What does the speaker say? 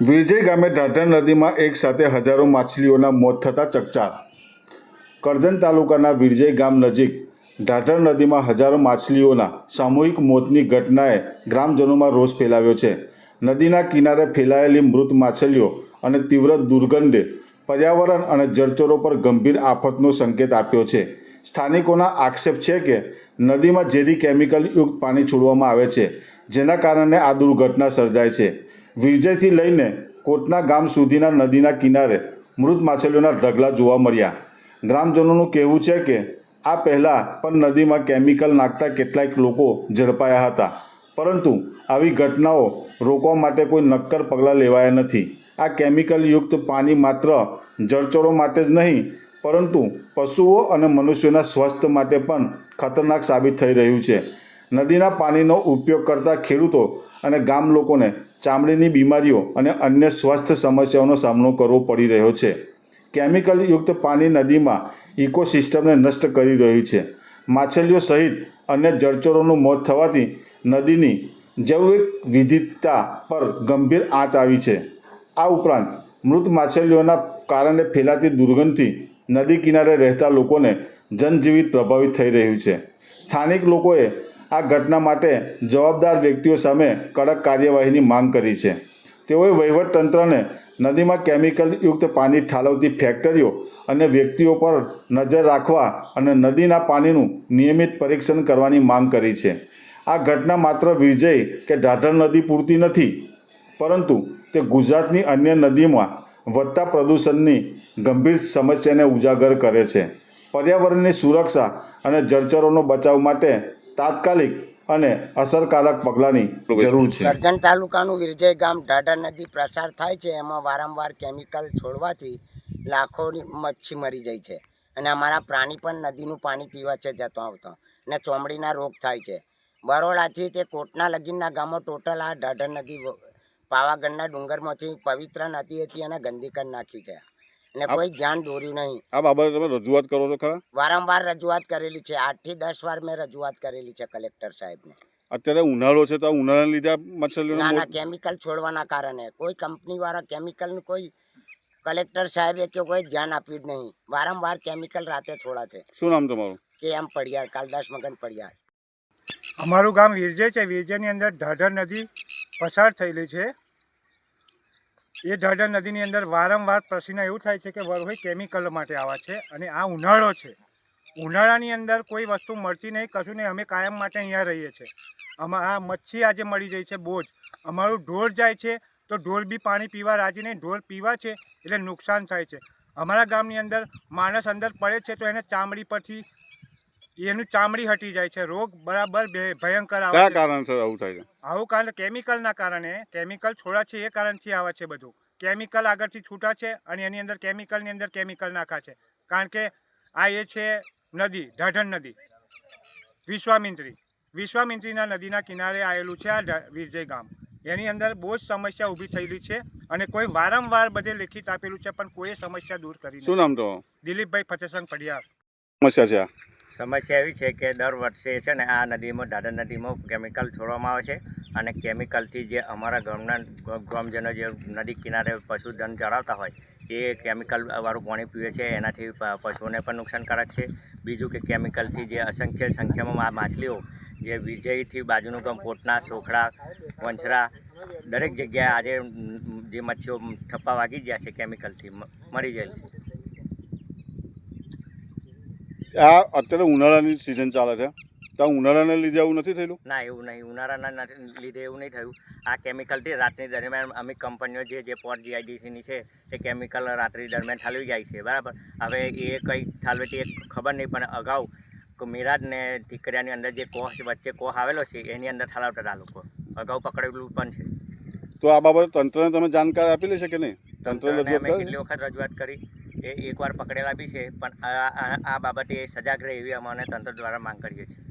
વિરજય ગામે ઢાઢર નદીમાં એક સાથે હજારો માછલીઓના મોત થતા ચકચાર। કરજણ તાલુકાના વિરજય ગામ નજીક ઢાઢર નદીમાં હજારો માછલીઓના સામૂહિક મોતની ઘટનાએ ગ્રામજનોમાં રોષ ફેલાવ્યો છે। નદીના કિનારે ફેલાયેલી મૃત માછલીઓ અને તીવ્ર દુર્ગંધે પર્યાવરણ અને જળચરો પર ગંભીર આફતનો સંકેત આપ્યો છે। સ્થાનિકોના આક્ષેપ છે કે નદીમાં ઝેરી કેમિકલયુક્ત પાણી છોડવામાં આવે છે, જેના કારણે આ દુર્ઘટના સર્જાય છે। વિરજયથી લઈને કોટના ગામ સુધીના નદીના કિનારે મૃત માછલીઓના ઢગલા જોવા મળ્યા। ગ્રામજનોનું કહેવું છે કે આ પહેલાં પણ નદીમાં કેમિકલ નાખતા કેટલાક લોકો ઝડપાયા હતા, પરંતુ આવી ઘટનાઓ રોકવા માટે કોઈ નક્કર પગલાં લેવાયા નથી। આ કેમિકલયુક્ત પાણી માત્ર જળચરો માટે જ નહીં, પરંતુ પશુઓ અને મનુષ્યોના સ્વાસ્થ્ય માટે પણ ખતરનાક સાબિત થઈ રહ્યું છે। નદીના પાણીનો ઉપયોગ કરતા ખેડૂતો અને ગામ લોકોને ચામડીની બીમારીઓ અને અન્ય સ્વાસ્થ્ય સમસ્યાઓનો સામનો કરવો પડી રહ્યો છે। કેમિકલયુક્ત પાણી નદીમાં ઇકોસિસ્ટમને નષ્ટ કરી રહ્યું છે। માછલીઓ સહિત અન્ય જળચરોનું મોત થવાથી નદીની જૈવિક વિવિધતા પર ગંભીર આંચ આવી છે। આ ઉપરાંત મૃત માછલીઓના કારણે ફેલાતી દુર્ગંધથી નદી કિનારે રહેતા લોકોને જનજીવન પ્રભાવિત થઈ રહ્યું છે। સ્થાનિક લોકોએ આ ઘટના માટે જવાબદાર વ્યક્તિઓ સામે કડક કાર્યવાહીની માંગ કરી છે। તેઓએ વહીવટતંત્રને નદીમાં કેમિકલયુક્ત પાણી ઠાલવતી ફેક્ટરીઓ અને વ્યક્તિઓ પર નજર રાખવા અને નદીના પાણીનું નિયમિત પરીક્ષણ કરવાની માંગ કરી છે। આ ઘટના માત્ર વિરજય કે ઢાઢર નદી પૂરતી નથી, પરંતુ તે ગુજરાતની અન્ય નદીમાં વધતા પ્રદૂષણની ગંભીર સમસ્યાને ઉજાગર કરે છે। પર્યાવરણની સુરક્ષા અને જળચરોનો બચાવ માટે તાત્કાલિક અને અસરકારક પગલાંની જરૂર છે। કરજણ તાલુકાનું વિરજય ગામ ઢાઢર નદી પ્રસાર થાય છે, એમાં વારંવાર કેમિકલ છોડવાથી લાખોની મચ્છી મરી જાય છે અને અમારા પ્રાણી પણ નદીનું પાણી પીવા છે જતો આવતો, ને ચોમડીના રોગ થાય છે। બરોડાથી તે કોટના લગીનના ગામો ટોટલ આ ઢાઢર નદી પાવાગઢના ડુંગરમાંથી પવિત્ર નદી હતી અને ગંદી કરી નાખી છે અને કોઈ ધ્યાન દોર્યું નહીં। આ બાબતે તમે રજૂઆત કરો છો ખરા? વારંવાર રજૂઆત કરેલી છે, 8 થી 10 વાર મેં રજૂઆત કરેલી છે કલેક્ટર સાહેબને। અત્યારે ઉનાળો છે, તો આ ઉનાળાને લીધે મચ્છલીઓના ના કેમિકલ છોડવાના કારણે કોઈ કંપની વાળા કેમિકલનું કોઈ કલેક્ટર સાહેબે કે કોઈ ધ્યાન આપ્યું જ નહીં। વારંવાર કેમિકલ રાતે છોડા છે। શું નામ તમારું? કે એમ પડિયાર, કાલદાસ મગન પડિયાર। અમારું ગામ વિરજય છે। વિરજયની અંદર ઢાઢર નદી પસાર થયેલી છે। એ ઢાઢર નદીની અંદર વારંવાર પ્રશ્ન એવું થાય છે કે વરહોઈ કેમિકલ માટે આવે છે અને આ ઉનાળો છે। ઉનાળાની અંદર કોઈ વસ્તુ મળતી નહીં, કશું નહીં। અમે કાયમ માટે અહીંયા રહીએ છીએ। આ મચ્છી આજે મળી જાય છે બહુ જ। અમારું ઢોર જાય છે તો ઢોર બી પાણી પીવા રાજી નહીં, ઢોર પીવા છે એટલે નુકસાન થાય છે। અમારા ગામની અંદર માણસ અંદર પડે છે તો એને ચામડી પરથી એનું ચામડી હટી જાય છે, રોગ બરાબર ભયંકર આવે છે। કારણસર આવું થાય છે? આવું કારણ કેમિકલના કારણે, કેમિકલ છોડા છે એ કારણથી આવે છે બધું। કેમિકલ આગળથી છૂટા છે અને એની અંદર કેમિકલની અંદર કેમિકલ નાખા છે, કારણ કે આ એ છે નદી ઢાઢર નદી, વિશ્વામિત્રીના નદીના કિનારે આવેલું છે આ વિરજય ગામ। એની અંદર બહુ જ સમસ્યા ઊભી થયેલી છે અને કોઈ વારંવાર બધે લેખિત આપેલું છે, પણ કોઈ સમસ્યા દૂર કરી નથી। શું નામ તો? દિલીપભાઈ ફતેસંગ પડિયાર। સમસ્યા છે આ? સમસ્યા એવી છે કે દર વર્ષે છે ને આ નદીમાં ઢાઢર નદીમાં કેમિકલ છોડવામાં આવે છે અને કેમિકલથી જે અમારા ગ્રામજનો જે નદી કિનારે પશુધન ચરાવતા હોય એ કેમિકલ વાળું પાણી પીવે છે, એનાથી પશુઓને પણ નુકસાનકારક છે। બીજું કે કેમિકલથી જે અસંખ્ય સંખ્યામાં માછલીઓ જે વિરજયથી બાજુનું ગામ કોટના, સોખડા, વંછરા દરેક જગ્યાએ આજે જે મચ્છીઓ ઠપ્પા વાગી ગયા છે કેમિકલથી મરી ગયેલ છે। આ અત્યારે ઉનાળાની સિઝન ચાલે છે, તો ઉનાળાને લીધે આવું નથી થયેલું? ના, એવું નહીં, ઉનાળાના લીધે એવું નહીં થયું। આ કેમિકલથી રાતની દરમિયાન અમે કંપનીઓ જે પોર્ટ જીઆઈડીસીની છે એ કેમિકલ રાત્રિ દરમિયાન ઠાલવી જાય છે, બરાબર। હવે એ કંઈ ઠાલવે તે ખબર નહીં, પણ અગાઉ મિરાજ ને ટીકરિયાની અંદર જે કોહ વચ્ચે કોહ આવેલો છે એની અંદર ઠાલવતા હતા લોકો, અગાઉ પકડેલું પણ છે। તો આ બાબતે તંત્રને તમે જાણકારી આપેલી છે કે નહીં? તંત્રને અમે કેટલી વખત રજૂઆત કરી, એ એકવાર પકડેલા બી છે, પણ આ બાબતે સજાગ રહે એવી અમને તંત્ર દ્વારા માંગ કરીએ છીએ।